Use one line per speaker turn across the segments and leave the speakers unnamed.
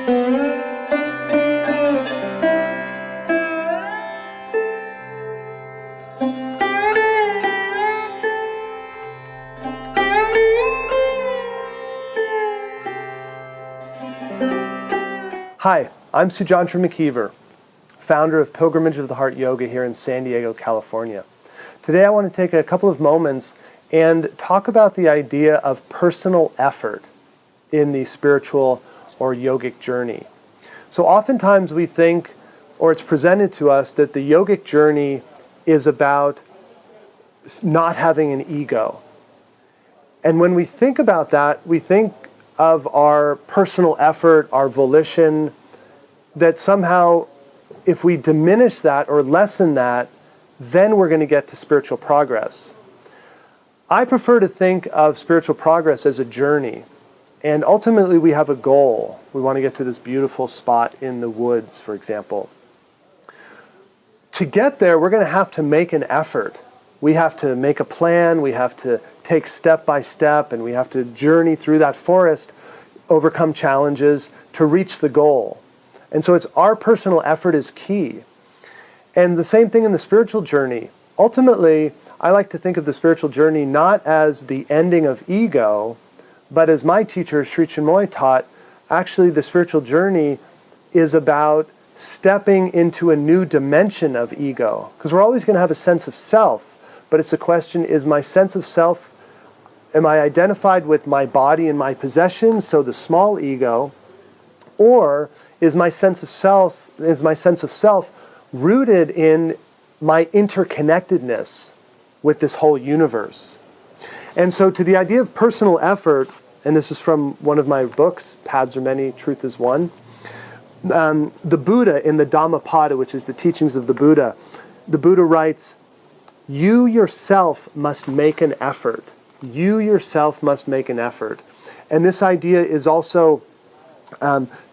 Hi, I'm Sujantra McKeever, founder of Pilgrimage of the Heart Yoga here in San Diego, California. Today I want to take a couple of moments and talk about the idea of personal effort in the spiritual or yogic journey. So oftentimes we think, or it's presented to us, that the yogic journey is about not having an ego. And when we think about that, we think of our personal effort, our volition, that somehow if we diminish that or lessen that, then we're going to get to spiritual progress. I prefer to think of spiritual progress as a journey. And ultimately we have a goal. We want to get to this beautiful spot in the woods, for example. To get there, we're going to have to make an effort. We have to make a plan, we have to take step by step, and we have to journey through that forest, overcome challenges to reach the goal. And so it's our personal effort is key. And the same thing in the spiritual journey. Ultimately, I like to think of the spiritual journey not as the ending of ego, but as my teacher, Sri Chinmoy, taught, actually the spiritual journey is about stepping into a new dimension of ego. Because we're always going to have a sense of self. But it's a question, is my sense of self, am I identified with my body and my possessions, so the small ego, or is my sense of self rooted in my interconnectedness with this whole universe? And so to the idea of personal effort, and this is from one of my books, Paths Are Many, Truth Is One, the Buddha in the Dhammapada, which is the teachings of the Buddha writes, you yourself must make an effort. You yourself must make an effort. And this idea is also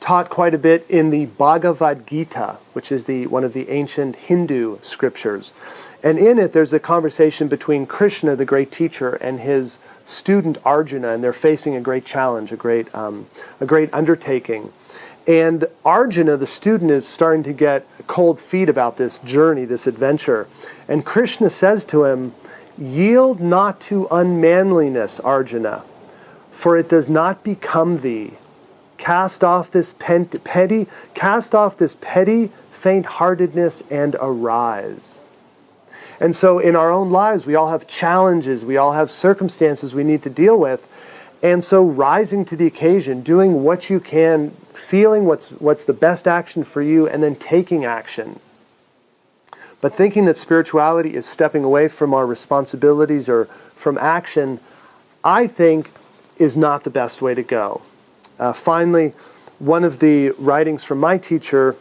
taught quite a bit in the Bhagavad Gita, which is one of the ancient Hindu scriptures. And in it, there's a conversation between Krishna, the great teacher, and his student Arjuna, and they're facing a great challenge, a great undertaking. And Arjuna, the student, is starting to get cold feet about this journey, this adventure. And Krishna says to him, yield not to unmanliness, Arjuna, for it does not become thee. Cast off this petty faint-heartedness and arise. And so in our own lives, we all have challenges, we all have circumstances we need to deal with. And so rising to the occasion, doing what you can, feeling what's the best action for you, and then taking action. But thinking that spirituality is stepping away from our responsibilities or from action, I think is not the best way to go. Finally, one of the writings from my teacher,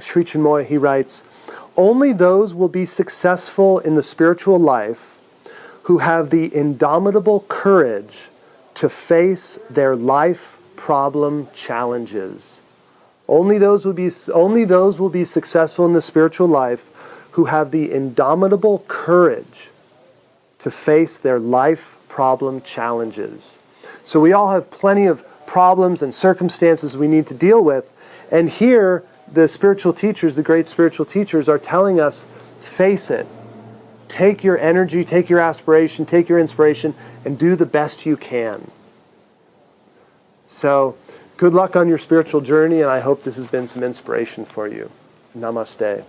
Sri Chinmoy, he writes, only those will be successful in the spiritual life who have the indomitable courage to face their life problem challenges. Only those will be successful in the spiritual life who have the indomitable courage to face their life problem challenges. So we all have plenty of problems and circumstances we need to deal with. And here, the spiritual teachers, the great spiritual teachers, are telling us, face it. Take your energy, take your aspiration, take your inspiration, and do the best you can. So, good luck on your spiritual journey, and I hope this has been some inspiration for you. Namaste.